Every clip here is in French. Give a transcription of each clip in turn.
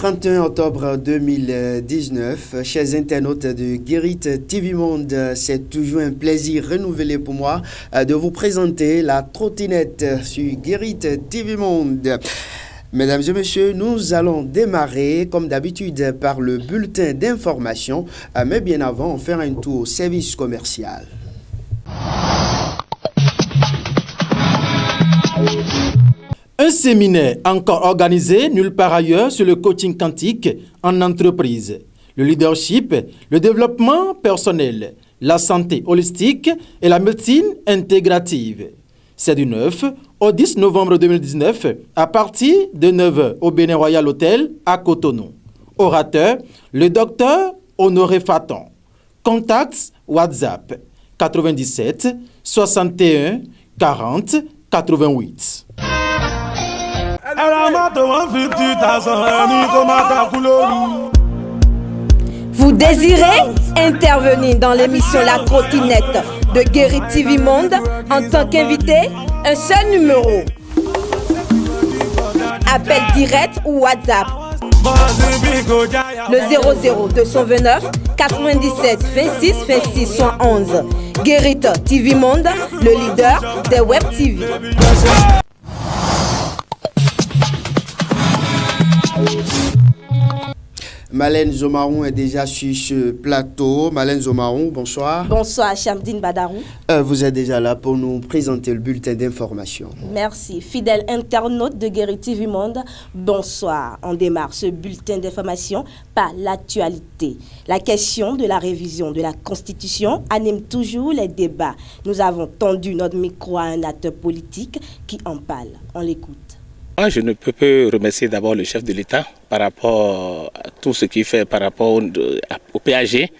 31 octobre 2019, chers internautes de Guérit TV Monde, c'est toujours un plaisir renouvelé pour moi de vous présenter la trottinette sur Guérit TV Monde. Mesdames et messieurs, nous allons démarrer comme d'habitude par le bulletin d'information, mais bien avant, on fera un tour au service commercial. Un séminaire encore organisé nulle part ailleurs sur le coaching quantique en entreprise, le leadership, le développement personnel, la santé holistique et la médecine intégrative. C'est du 9 au 10 novembre 2019 à partir de 9h au Bénin Royal Hotel à Cotonou. Orateur, le docteur Honoré Faton. Contacts WhatsApp 97 61 40 88. Vous désirez intervenir dans l'émission La Trottinette de Guérit TV Monde en tant qu'invité? Un seul numéro. Appel direct ou WhatsApp. Le 00 229 97 26 26 111. Guérit TV Monde, le leader des web TV. Malène Zomarou est déjà sur ce plateau. Malène Zomarou, bonsoir. Bonsoir, Chamdine Badarou. Vous êtes déjà là pour nous présenter le bulletin d'information. Merci. Fidèles internautes de Guérit TV Monde, bonsoir. On démarre ce bulletin d'information par l'actualité. La question de la révision de la Constitution anime toujours les débats. Nous avons tendu notre micro à un acteur politique qui en parle. On l'écoute. Moi, je ne peux que remercier d'abord le chef de l'État par rapport à tout ce qu'il fait par rapport au PAG.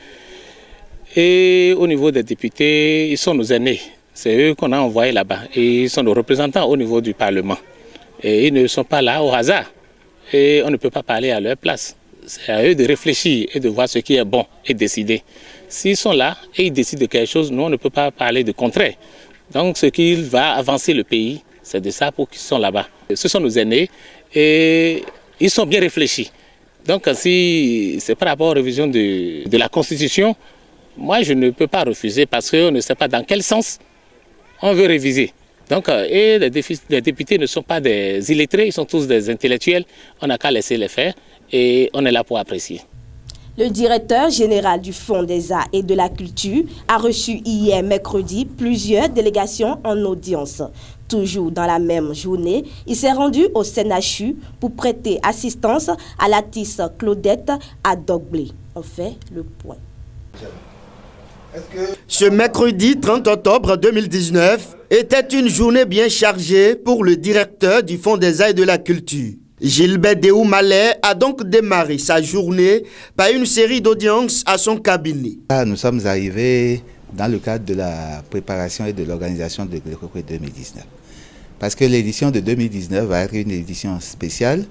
Et au niveau des députés, ils sont nos aînés. C'est eux qu'on a envoyés là-bas. Et ils sont nos représentants au niveau du Parlement. Et ils ne sont pas là au hasard. Et on ne peut pas parler à leur place. C'est à eux de réfléchir et de voir ce qui est bon et décider. S'ils sont là et ils décident de quelque chose, nous, on ne peut pas parler de contraire. Donc, ce qui va avancer le pays, c'est de ça pour qu'ils sont là-bas. Ce sont nos aînés et ils sont bien réfléchis. Donc si c'est par rapport aux révisions de la Constitution, moi je ne peux pas refuser parce qu'on ne sait pas dans quel sens on veut réviser. Donc, et les députés ne sont pas des illettrés, ils sont tous des intellectuels. On n'a qu'à laisser les faire et on est là pour apprécier. Le directeur général du Fonds des Arts et de la Culture a reçu hier mercredi plusieurs délégations en audience. Toujours dans la même journée, il s'est rendu au CNHU pour prêter assistance à l'artiste Claudette Adogblé. On fait le point. Ce mercredi 30 octobre 2019 était une journée bien chargée pour le directeur du Fonds des Arts et de la Culture. Gilbert Déou-Malais a donc démarré sa journée par une série d'audiences à son cabinet. Nous sommes arrivés dans le cadre de la préparation et de l'organisation de Gréfoué 2019. Parce que l'édition de 2019 va être une édition spéciale.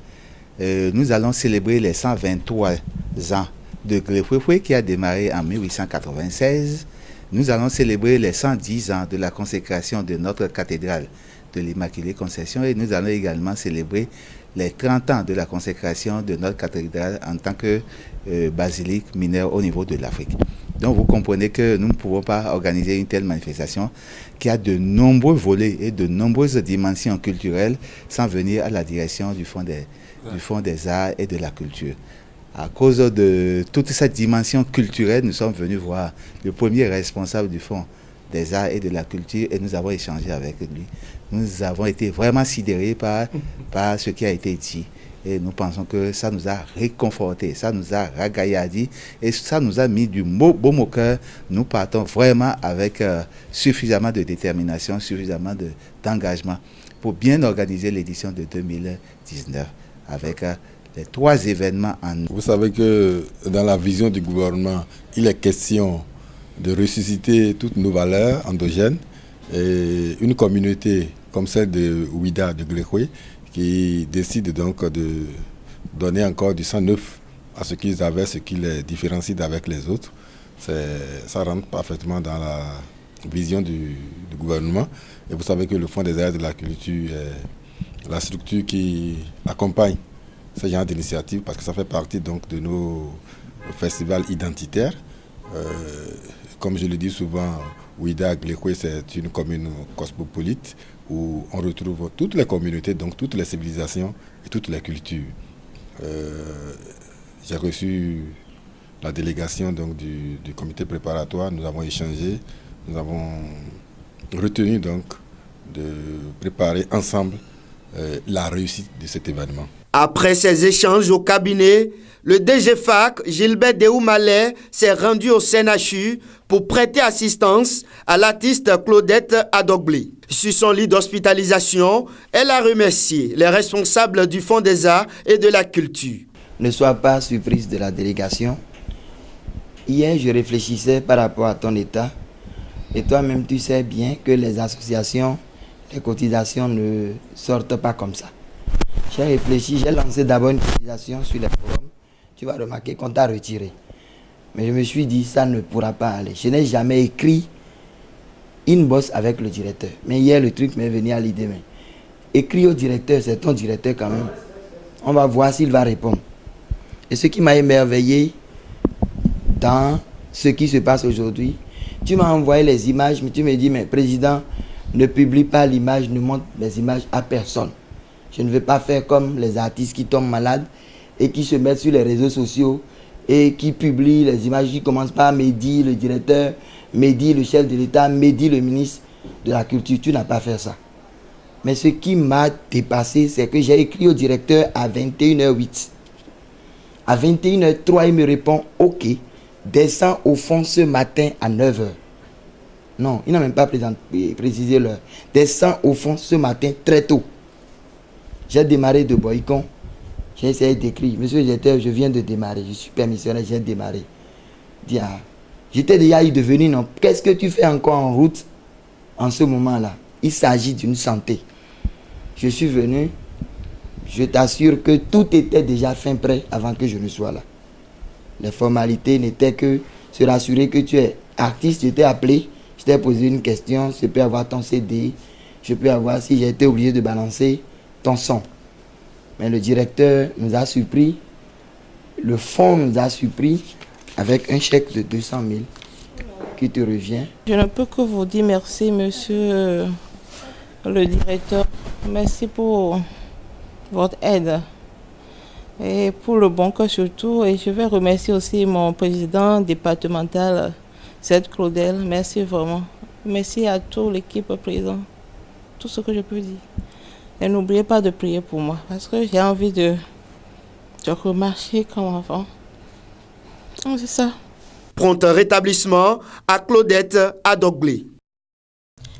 Nous allons célébrer les 123 ans de Gréfoué qui a démarré en 1896. Nous allons célébrer les 110 ans de la consécration de notre cathédrale de l'Immaculée Conception et nous allons également célébrer les 30 ans de la consécration de notre cathédrale en tant que basilique mineure au niveau de l'Afrique. Donc vous comprenez que nous ne pouvons pas organiser une telle manifestation qui a de nombreux volets et de nombreuses dimensions culturelles sans venir à la direction du Fonds des Arts et de la Culture. À cause de toute cette dimension culturelle, nous sommes venus voir le premier responsable du Fonds des Arts et de la Culture et nous avons échangé avec lui. Nous avons été vraiment sidérés par ce qui a été dit. Et nous pensons que ça nous a réconfortés, ça nous a ragaillardis et ça nous a mis du baume au cœur. Nous partons vraiment avec suffisamment de détermination, suffisamment d'engagement pour bien organiser l'édition de 2019 avec les 3 événements en... Vous savez que dans la vision du gouvernement, il est question de ressusciter toutes nos valeurs endogènes et une communauté comme celle de Ouida de Gréfoué qui décide donc de donner encore du sang neuf à ce qu'ils avaient, ce qui les différencie d'avec les autres. Ça rentre parfaitement dans la vision du gouvernement. Et vous savez que le Fonds des Arts et de la Culture est la structure qui accompagne ce genre d'initiative parce que ça fait partie donc de nos festivals identitaires. Comme je le dis souvent, Ouida Glekoé, c'est une commune cosmopolite où on retrouve toutes les communautés, donc toutes les civilisations et toutes les cultures. J'ai reçu la délégation donc, du comité préparatoire, nous avons échangé, nous avons retenu donc de préparer ensemble la réussite de cet événement. Après ces échanges au cabinet, le DGFAC, Gilbert Déoumalé, s'est rendu au CNHU pour prêter assistance à l'artiste Claudette Adogblé. Sur son lit d'hospitalisation, elle a remercié les responsables du Fonds des Arts et de la Culture. Ne sois pas surprise de la délégation. Hier, je réfléchissais par rapport à ton état. Et toi-même, tu sais bien que les associations, les cotisations ne sortent pas comme ça. J'ai réfléchi, j'ai lancé d'abord une cotisation sur les forums. Tu vas remarquer qu'on t'a retiré. Mais je me suis dit, ça ne pourra pas aller. Je n'ai jamais écrit une bosse avec le directeur. Mais hier, le truc m'est venu à l'idée. Écris au directeur, c'est ton directeur quand même. On va voir s'il va répondre. Et ce qui m'a émerveillé dans ce qui se passe aujourd'hui, tu m'as envoyé les images, mais tu me dis, mais président, ne publie pas l'image, ne montre les images à personne. Je ne veux pas faire comme les artistes qui tombent malades et qui se mettent sur les réseaux sociaux et qui publient les images qui commencent par Mehdi, le directeur, Mehdi, le chef de l'État, Mehdi, le ministre de la Culture. Tu n'as pas fait ça. Mais ce qui m'a dépassé, c'est que j'ai écrit au directeur à 21h08. À 21h03, il me répond, ok, descends au fond ce matin à 9h. Non, il n'a même pas précisé l'heure. Descends au fond ce matin très tôt. J'ai démarré de Boycon. J'ai essayé d'écrire. Monsieur le directeur, je viens de démarrer. Je suis permissionnaire, j'ai démarré. J'étais déjà devenu, non. Qu'est-ce que tu fais encore en route en ce moment-là? Il s'agit d'une santé. Je suis venu. Je t'assure que tout était déjà fin prêt avant que je ne sois là. Les formalités n'étaient que se rassurer que tu es artiste. Je t'ai appelé, je t'ai posé une question. Je peux avoir ton CD. Je peux avoir, si j'ai été obligé de balancer, ton son. Mais le directeur nous a surpris. Le fonds nous a surpris avec un chèque de 200 000 qui te revient. Je ne peux que vous dire merci, monsieur le directeur. Merci pour votre aide et pour le bon cœur surtout. Et je vais remercier aussi mon président départemental, Seth Claudel. Merci vraiment. Merci à toute l'équipe présente. Tout ce que je peux dire. Et n'oubliez pas de prier pour moi parce que j'ai envie de remarcher comme avant. C'est ça. Prompt rétablissement à Claudette Adogblé.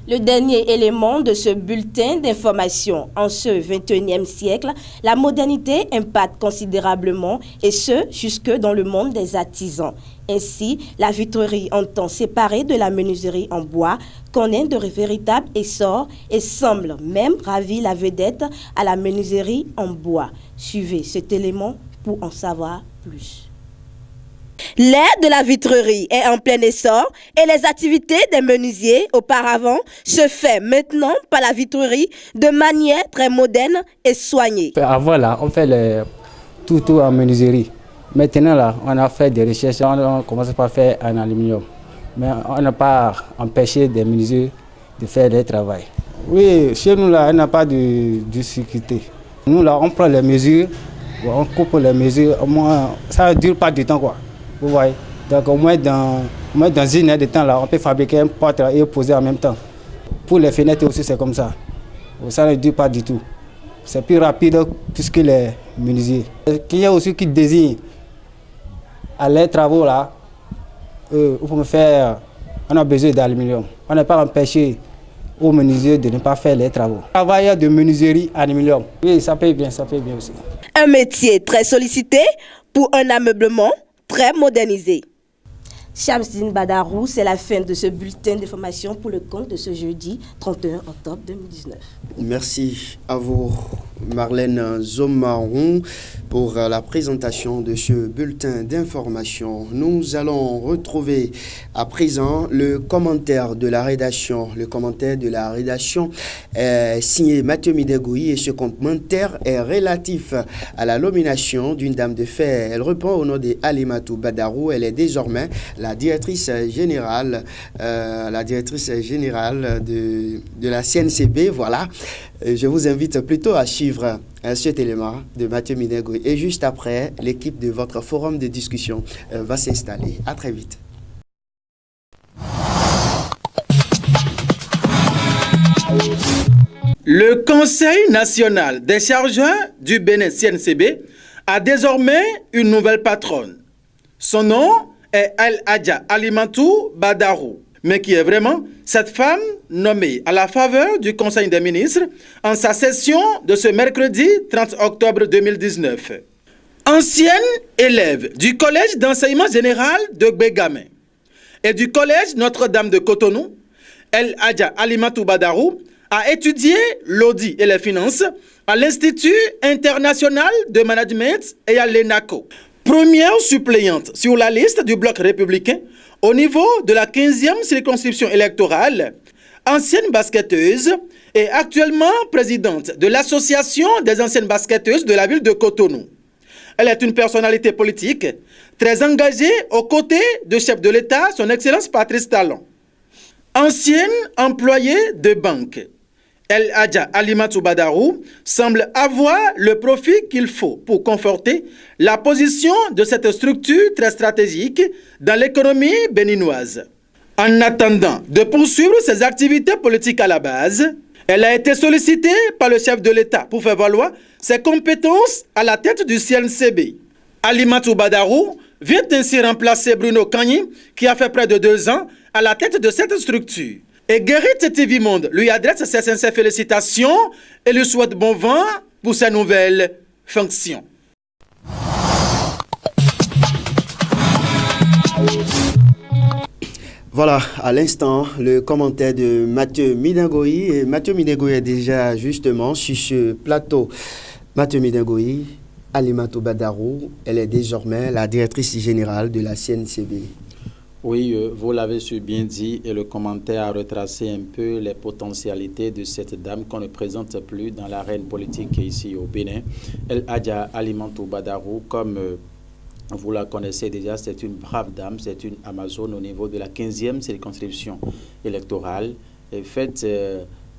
Le dernier élément de ce bulletin d'information en ce 21e siècle, la modernité impacte considérablement et ce, jusque dans le monde des artisans. Ainsi, la vitrerie entend séparer de la menuiserie en bois, connaît de véritables essors et semble même ravir la vedette à la menuiserie en bois. Suivez cet élément pour en savoir plus. L'ère de la vitrerie est en plein essor et les activités des menuisiers auparavant se fait maintenant par la vitrerie de manière très moderne et soignée. Avant là, on fait tout en menuiserie. Maintenant là, on a fait des recherches, on commence par faire en aluminium. Mais on n'a pas empêché des menuisiers de faire leur travail. Oui, chez nous là, on n'a pas de sécurité. Nous là, on prend les mesures, on coupe les mesures, au moins, ça ne dure pas du temps quoi. Vous voyez, donc au moins dans une heure de temps là, on peut fabriquer un porte et poser en même temps. Pour les fenêtres aussi c'est comme ça. Ça ne dure pas du tout. C'est plus rapide plus que les menuisiers. Il y a aussi qui désignent à les travaux là, pour me faire, on a besoin d'aluminium. On n'est pas empêché aux menuisiers de ne pas faire les travaux. Travailleurs de menuiserie aluminium, oui, ça paye bien aussi. Un métier très sollicité pour un ameublement très modernisé. Shamsdine Badarou, c'est la fin de ce bulletin d'information pour le compte de ce jeudi 31 octobre 2019. Merci à vous. Marlène Zomaron pour la présentation de ce bulletin d'information. Nous allons retrouver à présent le commentaire de la rédaction. Le commentaire de la rédaction est signé Mathieu Midegoui et ce commentaire est relatif à la nomination d'une dame de fer. Elle répond au nom de Alimatou Badarou. Elle est désormais la directrice générale de la CNCB. Voilà. Je vous invite plutôt à suivre cet élément de Mathieu Midegoui. Et juste après, l'équipe de votre forum de discussion va s'installer. À très vite. Le Conseil national des chargeurs du Bénin CNCB a désormais une nouvelle patronne. Son nom est El Hadja Alimatou Badarou. Mais qui est vraiment cette femme nommée à la faveur du Conseil des ministres en sa session de ce mercredi 30 octobre 2019. Ancienne élève du Collège d'enseignement général de Bégamé et du Collège Notre-Dame de Cotonou, El Hadja Alimatou Badarou a étudié l'audit et les finances à l'Institut international de management et à l'ENACO. Première suppléante sur la liste du bloc républicain au niveau de la 15e circonscription électorale, ancienne basketteuse et actuellement présidente de l'Association des anciennes basketteuses de la ville de Cotonou. Elle est une personnalité politique très engagée aux côtés du chef de l'État, son Excellence Patrice Talon. Ancienne employée de banque, El Hadja Alimatou Badarou semble avoir le profil qu'il faut pour conforter la position de cette structure très stratégique dans l'économie béninoise. En attendant de poursuivre ses activités politiques à la base, elle a été sollicitée par le chef de l'État pour faire valoir ses compétences à la tête du CNCB. Alimatou Badarou vient ainsi remplacer Bruno Kagny, qui a fait près de 2 ans à la tête de cette structure. Et Guérite TV Monde lui adresse ses sincères félicitations et lui souhaite bon vent pour sa nouvelle fonction. Voilà, à l'instant, le commentaire de Mathieu Midegoui. Et Mathieu Midegoui est déjà justement sur ce plateau. Mathieu Midegoui, Alimatou Badarou, elle est désormais la directrice générale de la CNCB. Oui, vous l'avez bien dit et le commentaire a retracé un peu les potentialités de cette dame qu'on ne présente plus dans l'arène politique ici au Bénin. El Hadja Alimatou Badarou, comme vous la connaissez déjà, c'est une brave dame, c'est une Amazone au niveau de la 15e circonscription électorale. Et faites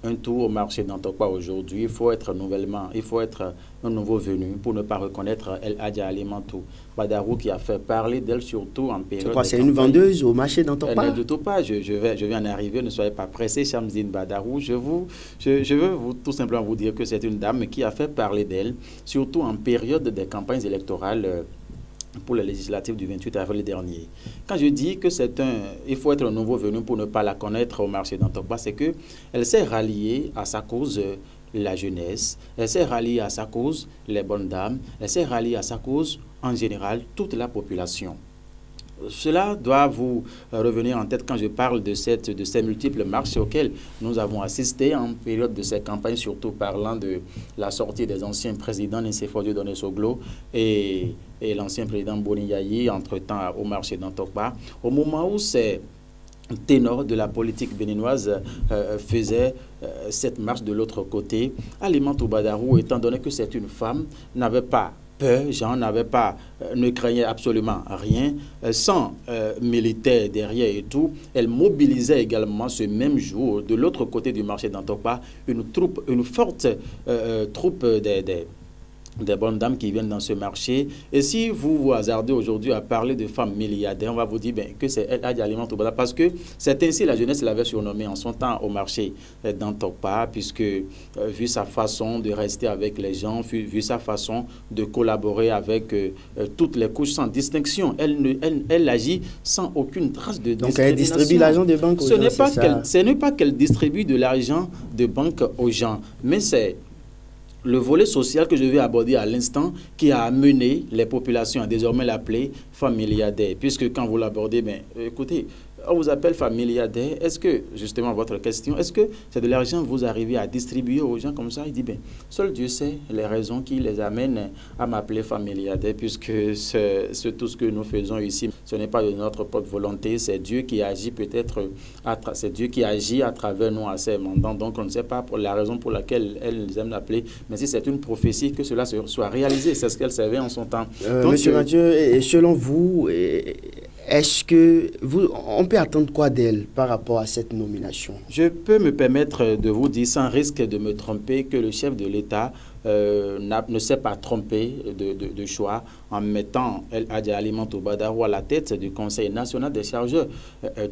un tour au marché d'Antokwa aujourd'hui, il faut être un nouveau venu pour ne pas reconnaître El Hadja Alimatou Badarou qui a fait parler d'elle surtout en période. C'est quoi, c'est une vendeuse au marché d'Antokwa? Ne doute pas, je vais en arriver, ne soyez pas pressés, Chamzine Badarou. Je veux tout simplement vous dire que c'est une dame qui a fait parler d'elle, surtout en période des campagnes électorales pour les législatives du 28 avril dernier. Quand je dis que il faut être un nouveau venu pour ne pas la connaître au marché d'Antokwa, c'est qu'elle s'est ralliée à sa cause la jeunesse, elle s'est ralliée à sa cause les bonnes dames, elle s'est ralliée à sa cause en général toute la population. Cela doit vous revenir en tête quand je parle de ces multiples marches auxquelles nous avons assisté en période de ces campagnes, surtout parlant de la sortie des anciens présidents Nicéphore Dieudonné Soglo et l'ancien président Boni Yayi, entre-temps au marché d'Antokwa, au moment où ces ténors de la politique béninoise faisaient cette marche de l'autre côté. Alimatou Badarou, étant donné que c'est une femme, n'avait pas peur, ne craignait absolument rien, sans militaire derrière et tout. Elle mobilisait également ce même jour, de l'autre côté du marché d'Antokwa, une forte troupe des bonnes dames qui viennent dans ce marché. Et si vous vous hasardez aujourd'hui à parler de femmes milliardaires, on va vous dire que c'est El Hadja Alimatou Badarou, parce que c'est ainsi la jeunesse l'avait surnommée en son temps au marché d'Antokwa, puisque vu sa façon de rester avec les gens, vu sa façon de collaborer avec toutes les couches sans distinction, elle agit sans aucune trace de discrimination. Donc elle distribue l'argent de banque aux gens, ce n'est pas qu'elle distribue de l'argent de banque aux gens, mais c'est le volet social que je vais aborder à l'instant qui a amené les populations à désormais l'appeler femme milliardaire. Puisque quand vous l'abordez, écoutez, on vous appelle familiadaire. Est-ce que, justement, votre question, est-ce que c'est de l'argent que vous arrivez à distribuer aux gens comme ça? Il dit, seul Dieu sait les raisons qui les amènent à m'appeler familiadaire, puisque c'est tout ce que nous faisons ici. Ce n'est pas de notre propre volonté, c'est Dieu qui agit peut-être, c'est Dieu qui agit à travers nous, à ses mandants. Donc, on ne sait pas pour la raison pour laquelle elle les aime l'appeler, mais si c'est une prophétie, que cela soit réalisé. C'est ce qu'elle savait en son temps. Donc, Monsieur Mathieu, et selon vous, est-ce que on peut attendre quoi d'elle par rapport à cette nomination? Je peux me permettre de vous dire, sans risque de me tromper, que le chef de l'État ne s'est pas trompé de choix en mettant El Hadji Alimatu Badarou à la tête du Conseil national des chargeurs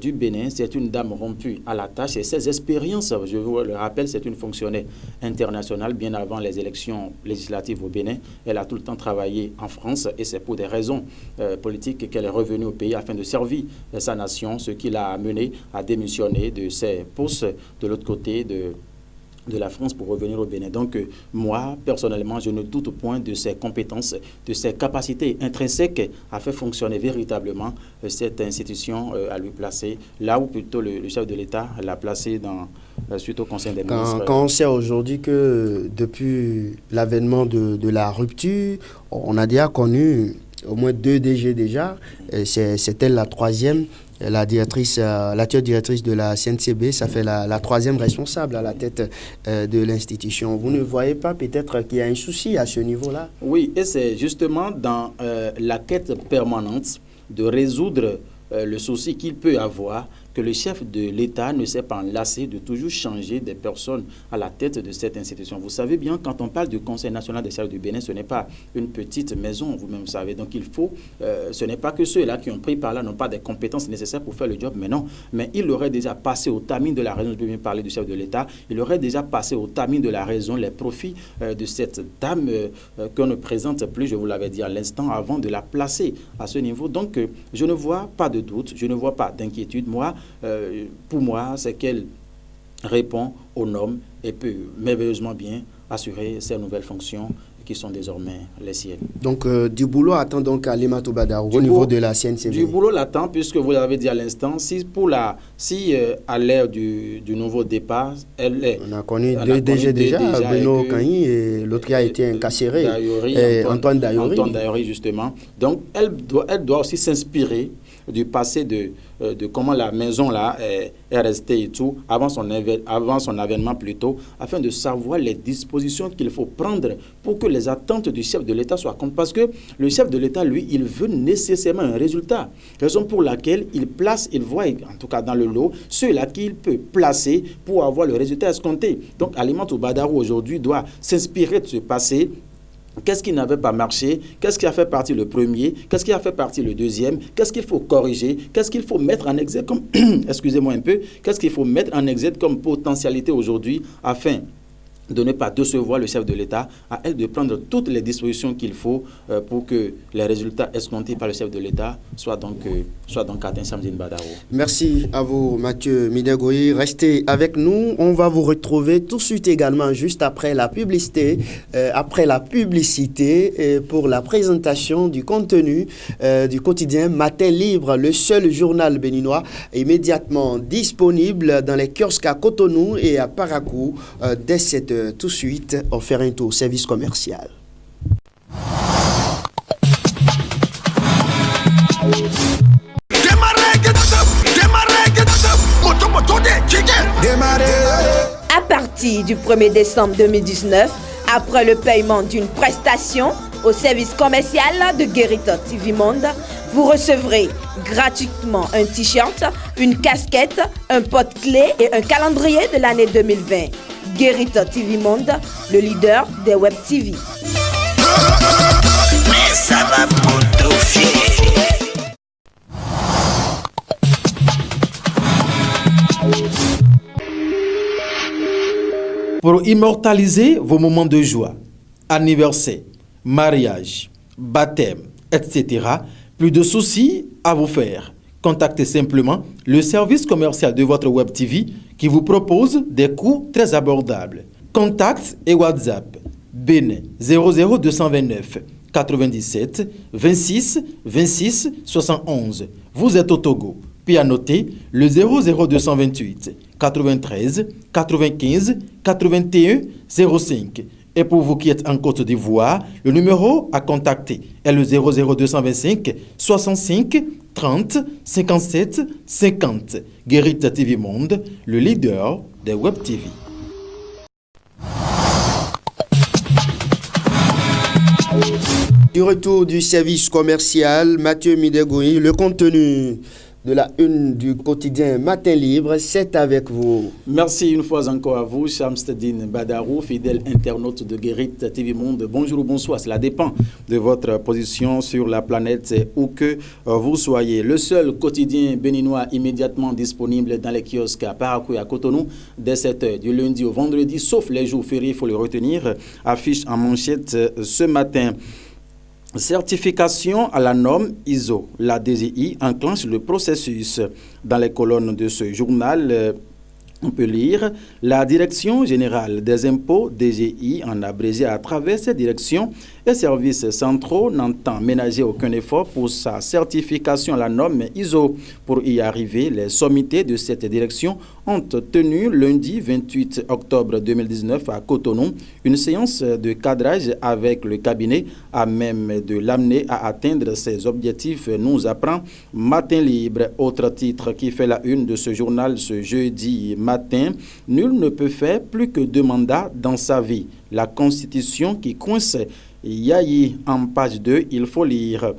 du Bénin. C'est une dame rompue à la tâche et ses expériences, je vous le rappelle, c'est une fonctionnaire internationale bien avant les élections législatives au Bénin. Elle a tout le temps travaillé en France et c'est pour des raisons politiques qu'elle est revenue au pays afin de servir sa nation, ce qui l'a amené à démissionner de ses postes de l'autre côté de la France pour revenir au Bénin. Donc, moi, personnellement, je ne doute point de ses compétences, de ses capacités intrinsèques à faire fonctionner véritablement cette institution, à lui placer là où plutôt le chef de l'État l'a placé suite au Conseil des ministres. Quand on sait aujourd'hui que depuis l'avènement de la rupture, on a déjà connu au moins 2 DG déjà, c'est elle la 3e. L'actuelle directrice de la CNCB, ça fait la 3e responsable à la tête de l'institution. Vous ne voyez pas peut-être qu'il y a un souci à ce niveau-là? Oui, et c'est justement dans la quête permanente de résoudre le souci qu'il peut avoir que le chef de l'État ne s'est pas lassé de toujours changer des personnes à la tête de cette institution. Vous savez bien, quand on parle du Conseil national des chargeurs du Bénin, ce n'est pas une petite maison, vous-même savez. Donc il faut, ce n'est pas que ceux-là qui ont pris par là n'ont pas des compétences nécessaires pour faire le job, mais non. Mais il aurait déjà passé au tamis de la raison, je peux bien parler du chef de l'État, il aurait déjà passé au tamis de la raison les profits de cette dame qu'on ne présente plus, je vous l'avais dit à l'instant, avant de la placer à ce niveau. Donc je ne vois pas de doute, je ne vois pas d'inquiétude. Moi, pour moi, c'est qu'elle répond aux normes et peut merveilleusement bien assurer ses nouvelles fonctions qui sont désormais les siennes. Donc, du boulot attend donc Alimatu Badarou au niveau de la CNCB. Du boulot l'attend, puisque vous l'avez dit à l'instant, si à l'ère du nouveau départ, elle est... On a connu 2 DG déjà, Beno Kanyi et l'autre qui a été incarcéré, Antoine Dayori. Antoine Dayori, justement. Donc, elle doit aussi s'inspirer du passé de comment la maison là est restée et tout, avant son avènement plutôt, afin de savoir les dispositions qu'il faut prendre pour que les attentes du chef de l'État soient compris. Parce que le chef de l'État, lui, il veut nécessairement un résultat. Raison pour laquelle il voit, en tout cas dans le lot, ceux-là qu'il peut placer pour avoir le résultat escompté. Donc, Alimatu Badarou aujourd'hui doit s'inspirer de ce passé. Qu'est-ce qui n'avait pas marché? Qu'est-ce qui a fait partie le premier? Qu'est-ce qui a fait partie le deuxième? Qu'est-ce qu'il faut corriger? Qu'est-ce qu'il faut mettre en exergue comme excusez-moi un peu, qu'est-ce qu'il faut mettre en exergue comme potentialité aujourd'hui afin de ne pas décevoir le chef de l'État, à elle de prendre toutes les dispositions qu'il faut pour que les résultats escomptés par le chef de l'État soient donc atteints. Shamsine Badarou. Merci à vous, Mathieu Midegoyi. Restez avec nous. On va vous retrouver tout de suite également, juste après la publicité, pour la présentation du contenu du quotidien Matin Libre, le seul journal béninois immédiatement disponible dans les kiosques à Cotonou et à Parakou dès cette tout de suite, on fait un tour au service commercial. À partir du 1er décembre 2019, après le paiement d'une prestation au service commercial de Guérito TV Monde, vous recevrez gratuitement un t-shirt, une casquette, un porte-clés et un calendrier de l'année 2020. Guérito TV Monde, le leader des web TV. Mais ça va Pour immortaliser vos moments de joie, anniversaire, mariage, baptême, etc., plus de soucis à vous faire. Contactez simplement le service commercial de votre web TV qui vous propose des coûts très abordables. Contact et WhatsApp Bénin 00229 97 26 26 71. Vous êtes au Togo. Puis à noter le 00228 93 95 81 05. Et pour vous qui êtes en Côte d'Ivoire, le numéro à contacter est le 00225 65 30 57 50. Guérit TV Monde, le leader des Web TV. Du retour du service commercial, Mathieu Midegoui, le contenu de la une du quotidien Matin Libre, c'est avec vous. Merci une fois encore à vous, Shamsteddine Badarou, fidèle internaute de Guérit TV Monde. Bonjour ou bonsoir, cela dépend de votre position sur la planète où que vous soyez. Le seul quotidien béninois immédiatement disponible dans les kiosques à Parakou et à Cotonou dès 7h du lundi au vendredi, sauf les jours fériés, il faut le retenir, affiche en manchette ce matin. Certification à la norme ISO. La DGI enclenche le processus. Dans les colonnes de ce journal, on peut lire la Direction générale des impôts, DGI, en abrégé à travers cette direction et services centraux, n'entend ménager aucun effort pour sa certification à la norme ISO. Pour y arriver, les sommités de cette direction ont tenu lundi 28 octobre 2019 à Cotonou une séance de cadrage avec le cabinet à même de l'amener à atteindre ses objectifs, nous apprend Matin Libre. Autre titre qui fait la une de ce journal ce jeudi matin, nul ne peut faire plus que 2 mandats dans sa vie. La Constitution qui coince Yayi en page 2, il faut lire.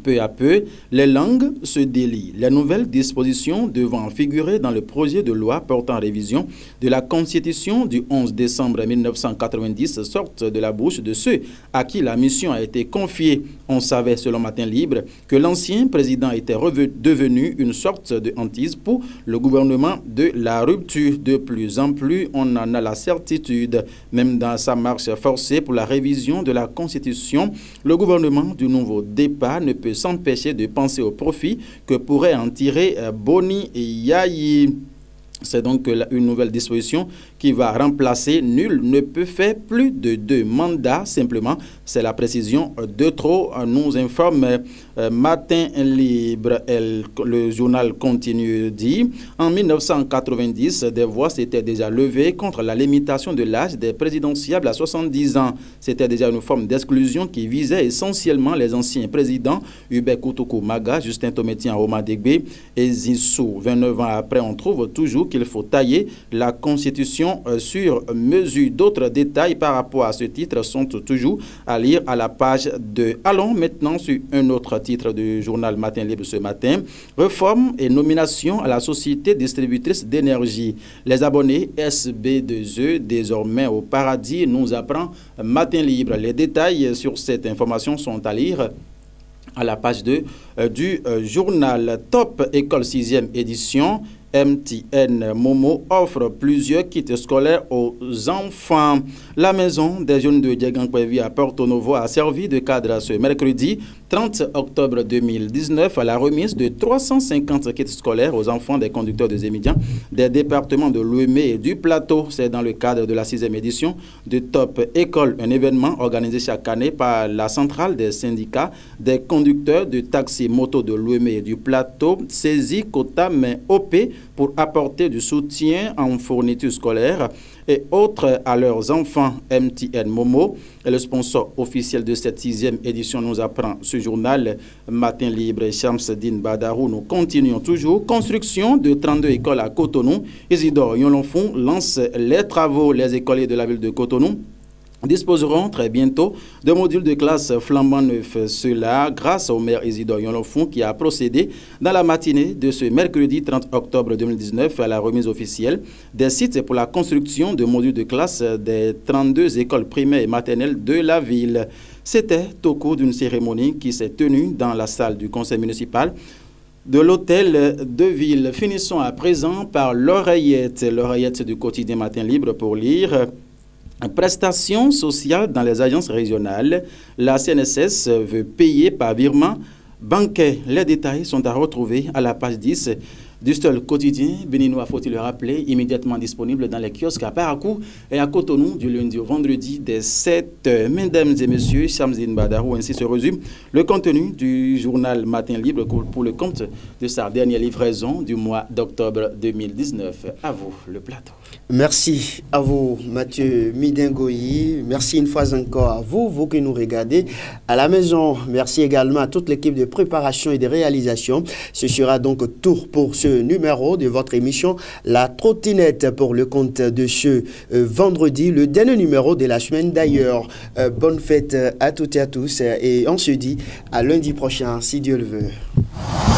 Peu à peu, les langues se délient. Les nouvelles dispositions devant figurer dans le projet de loi portant révision de la Constitution du 11 décembre 1990 sortent de la bouche de ceux à qui la mission a été confiée. On savait, selon Matin Libre, que l'ancien président était devenu une sorte de hantise pour le gouvernement de la rupture. De plus en plus, on en a la certitude. Même dans sa marche forcée pour la révision de la Constitution, le gouvernement du nouveau départ ne peut s'empêcher de penser au profit que pourrait en tirer Boni et Yayi. C'est donc une nouvelle disposition qui va remplacer nul ne peut faire plus de 2 mandats simplement. C'est la précision de trop, nous informe Matin Libre. Le journal continue, dit en 1990, des voix s'étaient déjà levées contre la limitation de l'âge des présidentiables à 70 ans. C'était déjà une forme d'exclusion qui visait essentiellement les anciens présidents Hubert Koutoukou Maga, Justin Tométien Roma Degbe et Zissou. 29 ans après, on trouve toujours qu'il faut tailler la Constitution sur mesure. D'autres détails par rapport à ce titre sont toujours à lire à la page 2. Allons maintenant sur un autre titre du journal Matin Libre ce matin. Réforme et nomination à la société distributrice d'énergie. Les abonnés SB2E désormais au paradis, nous apprend Matin Libre. Les détails sur cette information sont à lire à la page 2 du journal. Top École 6e édition. MTN Momo offre plusieurs kits scolaires aux enfants. La maison des jeunes de Diagang-Prévi à Porto Novo a servi de cadre ce mercredi 30 octobre 2019 à la remise de 350 kits scolaires aux enfants des conducteurs de Zémidian des départements de Louémé et du Plateau. C'est dans le cadre de la 6e édition de Top École, un événement organisé chaque année par la centrale des syndicats des conducteurs de taxi moto de Louémé et du Plateau, saisi Kotam OP pour apporter du soutien en fourniture scolaire et autres à leurs enfants. MTN Momo est le sponsor officiel de cette 6e édition, nous apprend ce journal Matin Libre. Shamsteddine Badarou, nous continuons toujours. Construction de 32 écoles à Cotonou. Isidore Yonlonfou lance les travaux. Les écoliers de la ville de Cotonou disposeront très bientôt de modules de classe flambant neufs. Cela grâce au maire Isidore Yonlonfou qui a procédé dans la matinée de ce mercredi 30 octobre 2019 à la remise officielle des sites pour la construction de modules de classe des 32 écoles primaires et maternelles de la ville. C'était au cours d'une cérémonie qui s'est tenue dans la salle du conseil municipal de l'hôtel de ville. Finissons à présent par l'oreillette du quotidien Matin Libre pour lire prestations sociales dans les agences régionales. La CNSS veut payer par virement bancaire. Les détails sont à retrouver à la page 10 du seul quotidien béninois, faut-il le rappeler, immédiatement disponible dans les kiosques à Parakou et à Cotonou du lundi au vendredi dès 7h. Mesdames et messieurs, Shamsine Badarou, ainsi se résume le contenu du journal Matin Libre pour le compte de sa dernière livraison du mois d'octobre 2019. À vous le plateau. Merci à vous, Mathieu Midingoyi. Merci une fois encore à vous, vous qui nous regardez à la maison. Merci également à toute l'équipe de préparation et de réalisation. Ce sera donc tout pour ce numéro de votre émission La Trottinette pour le compte de ce vendredi, le dernier numéro de la semaine d'ailleurs. Bonne fête à toutes et à tous et on se dit à lundi prochain si Dieu le veut.